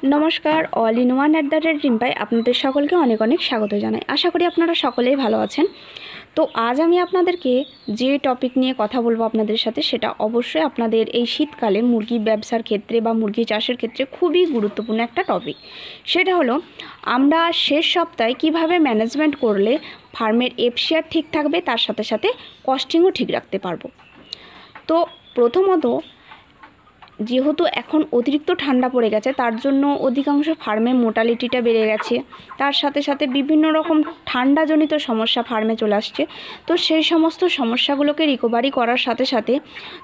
नमस्कार all in one at the rate Rimpai आपनादेर सकलके अनेक अनेक स्वागत जानाई। आशा करी आपनारा सकलेई भालो आछेन। तो आज आमी आपनादेरके जे टपिक निये कथा बोलबो आपनादेर साथे सेटा अवश्यई आपनादेर एई शीतकाले मुरगी व्यवसार क्षेत्रे बा मुरगी चाषेर क्षेत्रे खूबई गुरुत्वपूर्ण एकटा टपिक। सेटा हलो आमरा शेष सप्ताहे किभाबे मैनेजमेंट करले फार्मेर एफसीआर ठीक थाकबे तार साथे साथे कस्टिंगও ठीक राखते पारबो। तो प्रथमत जेहेतु एखन अतिरिक्त ठंडा पड़े गेছে तार जोन्नो अधिकांश फार्मे मोर्टालिटीटा बेड़े गेছে, तार साथे साथे विभिन्न रकम ठंडाजनित समस्या फार्मे चले आसছে। तो सेई समस्त समस्यागुलोके रिकभारि करार साथे साथे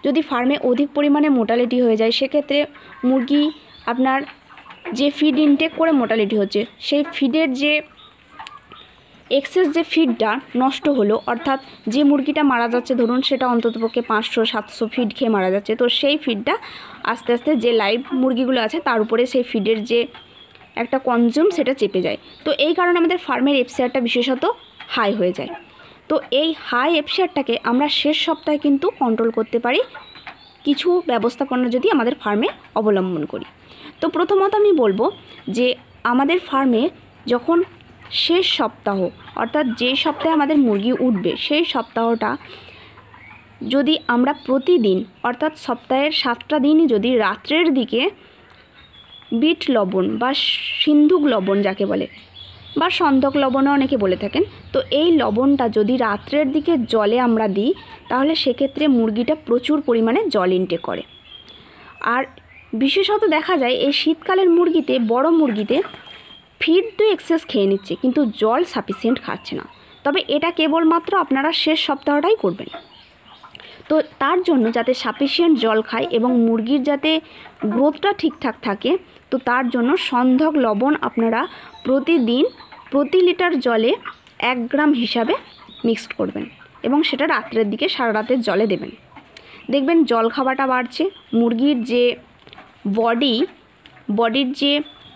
यदि फार्मे अधिक परिमाणे मोर्टालिटी हो जाए से क्षेत्रे मुरगी आपनार जे फिड इनटेक करे मोर्टालिटी होच्छे सेई फिडेर जे एक्सेस जे फिडटा नष्ट हलो अर्थात जे मुरगिटा मारा जाच्छे धरुन सेटा अंततपक्षे 500-700 फिड खेये मारा जाच्छे, तो सेई फिडटा आस्ते आस्ते जे लाइव मुरगिगुलो आछे तार उपरे सेई फिडेर जे एकटा कनजिউম सेटा चेपे जाए। तो এই কারণে আমাদের ফার্মের এফসিআরটা বিশেষত হাই হয়ে যায়। তো এই হাই এফসিআরটাকে আমরা শেষ সপ্তাহে কিন্তু কন্ট্রোল করতে পারি কিছু ব্যবস্থাপনা যদি আমাদের ফার্মে অবলম্বন করি। তো প্রথমত আমি বলবো যে আমাদের ফার্মে যখন शेष सप्ताह अर्थात जे सप्ताहे आमादेर मुरगी उठबे सेई सप्ताहटा यदि आमरा प्रतिदिन अर्थात सप्ताहेर 7टा दिन यदि रात्रेर दिके बीट लवण बा सिंधुक लवण जाके बोले बा सन्धक लवणও अनेके बोले थाकेन, तो এই লবণটা যদি রাত্রের দিকে জলে আমরা দিই তাহলে সেক্ষেত্রে মুরগিটা প্রচুর পরিমাণে জল ইনটেক করে। আর বিশেষত দেখা যায় এই শীতকালের মুরগিতে বড় মুরগিতে ফিড তো এক্সেস খেয়ে নিচ্ছে কিন্তু জল সাফিসিয়েন্ট খাচ্ছে না। তবে এটা কেবলমাত্র আপনারা শেষ সপ্তাহটাই করবেন। তো তার জন্য যাতে সাফিসিয়েন্ট জল খায় এবং মুরগির যাতে গ্রোথটা ঠিকঠাক থাকে, তো তার জন্য সন্ধক লবণ আপনারা প্রতিদিন প্রতি লিটার জলে 1 গ্রাম হিসাবে মিক্সড করবেন এবং সেটা রাত্রের দিকে সারা রাতের জলে দেবেন। দেখবেন জল খাওয়াটা বাড়ছে, মুরগির যে বডির যে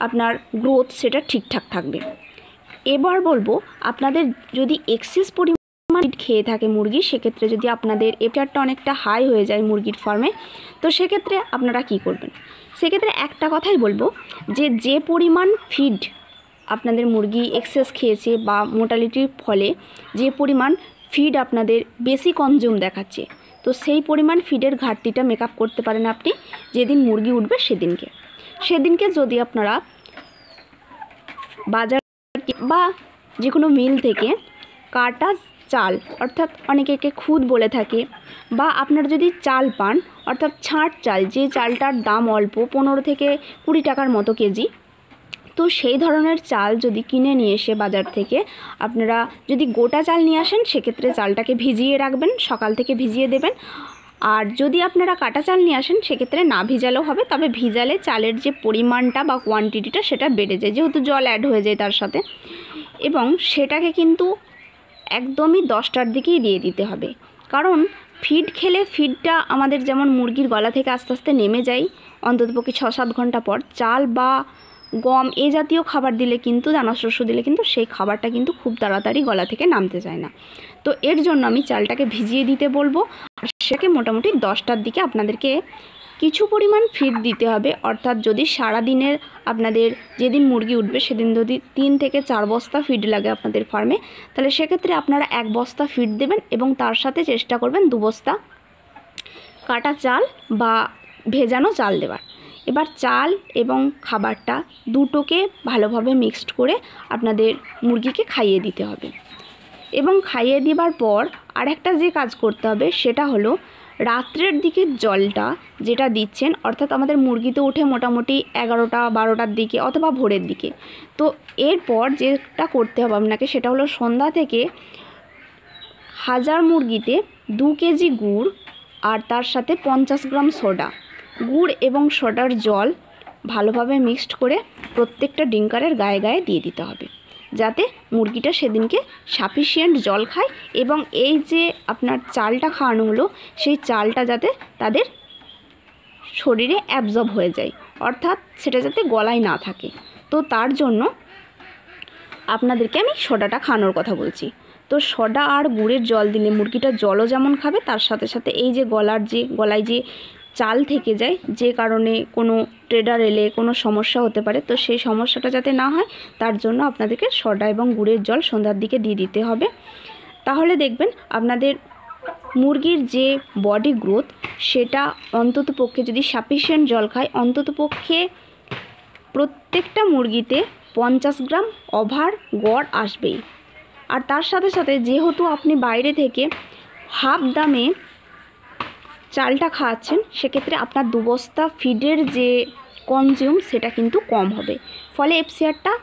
আপনার গ্রোথ সেটা ঠিকঠাক থাকবে। এবার বলবো আপনাদের যদি এক্সেস পরিমাণ খেয়ে থাকে মুরগি সেক্ষেত্রে যদি আপনাদের এফসিআরটা অনেকটা হাই হয়ে যায় মুরগির ফার্মে, তো সেক্ষেত্রে আপনারা কি করবেন? সেক্ষেত্রে একটা কথাই বলবো যে পরিমাণ ফিড আপনাদের মুরগি এক্সেস খেয়েছে বা মোর্টালিটির ফলে যে পরিমাণ ফিড আপনাদের বেশি কনজিউম দেখাচ্ছে, তো সেই পরিমাণ ফিডের ঘাটতিটা মেকআপ করতে পারেন আপনি যেদিন মুরগি উঠবে সেদিনকে যদি আপনারা বাজার বা যে কোনো মিল থেকে কাটা চাল অর্থাৎ অনেকে খুদ বলে থাকে বা আপনারা যদি চাল পান অর্থাৎ ছাঁট চাল, যে চালটার দাম অল্প 15 থেকে 20 টাকার মতো কেজি, তো সেই ধরনের চাল যদি কিনে নিয়ে এসে বাজার থেকে আপনারা যদি গোটা চাল নিয়ে আসেন সেক্ষেত্রে চালটাকে ভিজিয়ে রাখবেন, সকাল থেকে ভিজিয়ে দেবেন। আর যদি আপনারা কাটা চাল নিয়ে আসেন সেক্ষেত্রে না ভিজালেও হবে, তবে ভিজালে চালের যে পরিমাণটা বা কোয়ান্টিটিটা সেটা বেড়ে যায় যেহেতু জল অ্যাড হয়ে যায় তার সাথে, এবং সেটাকে কিন্তু একদমই 10টার দিকেই দিয়ে দিতে হবে। কারণ ফিড খেলে ফিডটা আমাদের যেমন মুরগির গলা থেকে আস্তে আস্তে নেমে যায় অন্ততপক্ষে 6-7 ঘন্টা পর, চাল বা গম এই জাতীয় খাবার দিলে কিন্তু দানাশস্য দিলে কিন্তু সেই খাবারটা কিন্তু খুব তাড়াতাড়ি গলা থেকে নামতে চায় না। তো এর জন্য আমি চালটাকে ভিজিয়ে দিতে বলবো। আর সেটাকে মোটামুটি 10টার দিকে আপনাদেরকে কিছু পরিমাণ ফিড দিতে হবে, অর্থাৎ যদি সারা দিনের আপনাদের যেদিন মুরগি উঠবে সেদিন যদি 3 থেকে 4 বস্তা ফিড লাগে আপনাদের ফার্মে, তাহলে সেক্ষেত্রে আপনারা 1 বস্তা ফিড দেবেন এবং তার সাথে চেষ্টা করবেন 2 বস্তা কাটা চাল বা ভেজানো চাল দেওয়ার। এবার চাল এবং খাবারটা দুটোকে ভালোভাবে মিক্সড করে আপনাদের মুরগিকে খাইয়ে দিতে হবে এবং খাইয়ে দেওয়ার পর আরেকটা যে কাজ করতে হবে সেটা হলো রাত্রের দিকে জলটা যেটা দিচ্ছেন অর্থাৎ আমাদের মুরগি তো ওঠে মোটামুটি 11টা-12টার দিকে অথবা ভোরের দিকে, তো এরপর যেটা করতে হবে আপনাকে সেটা হলো সন্ধ্যা থেকে 1000 মুরগিতে 2 কেজি গুড় আর তার সাথে 50 গ্রাম সোডা, গুড় এবং সোডার জল ভালোভাবে মিক্সড করে প্রত্যেকটা ডিঙ্কারের গায়ে গায়ে দিয়ে দিতে হবে যাতে মুরগিটা সেদিনকে সাফিসিয়েন্ট জল খায় এবং এই যে আপনার চালটা খাওয়ানো হলো সেই চালটা যাতে তাদের শরীরে অ্যাবজর্ব হয়ে যায় অর্থাৎ সেটা যাতে গলায় না থাকে। তো তার জন্য আপনাদেরকে আমি সোডাটা খাওয়ানোর কথা বলছি। তো সোডা আর গুড়ের জল দিলে মুরগিটা জলও যেমন খাবে তার সাথে সাথে এই যে গলায় যে চাল থেকে যায়, যে কারণে কোনো ট্রেডার এলে কোনো সমস্যা হতে পারে। তো সেই সমস্যাটা যাতে না হয় তার জন্য আপনাদেরকে সোডা এবং গুড়ের জল সন্ধ্যার দিকে দিয়ে দিতে হবে। তাহলে দেখবেন আপনাদের মুরগির যে বডি গ্রোথ সেটা অন্ততপক্ষে, যদি সাফিসিয়েন্ট জল খায়, অন্ততপক্ষে প্রত্যেকটা মুরগিতে 50 গ্রাম ওভার গড় আসবেই। আর তার সাথে সাথে যেহেতু আপনি বাইরে থেকে হাফ দামে চালটা খাওয়াচ্ছেন, সেক্ষেত্রে আপনার 2 বস্তা ফিডের যে কনজিউম সেটা কিন্তু কম হবে। ফলে এফসিআরটা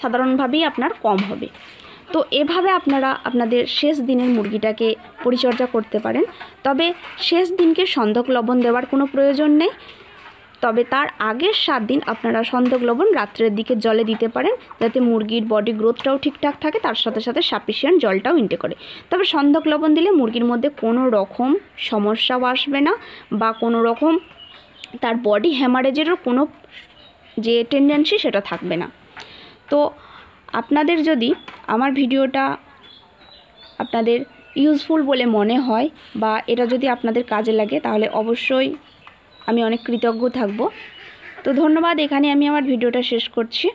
সাধারণভাবেই আপনার কম হবে। তো এভাবে আপনারা আপনাদের শেষ দিনের মুরগিটাকে পরিচর্যা করতে পারেন। তবে শেষ দিনকে সন্ধক লবণ দেওয়ার কোনো প্রয়োজন নেই। তবে তার আগের 7 দিন আপনারা সন্ধক লবণ রাত্রের দিকে জলে দিতে পারেন, যাতে মুরগির বডি গ্রোথটাও ঠিকঠাক থাকে, তার সাথে সাথে সাফিসিয়েন্ট জলটাও ইনটেক করে। তবে সন্ধক লবণ দিলে মুরগির মধ্যে কোনো রকম সমস্যাও আসবে না, বা কোনো রকম তার বডি হ্যামারেজেরও কোনো যে টেন্ডেন্সি সেটা থাকবে না। তো আপনাদের যদি আমার ভিডিওটা আপনাদের ইউজফুল বলে মনে হয়, বা এটা যদি আপনাদের কাজে লাগে, তাহলে অবশ্যই আমি অনেক কৃতজ্ঞ থাকব। তো ধন্যবাদ, এখানে আমি আমার ভিডিওটা শেষ করছি।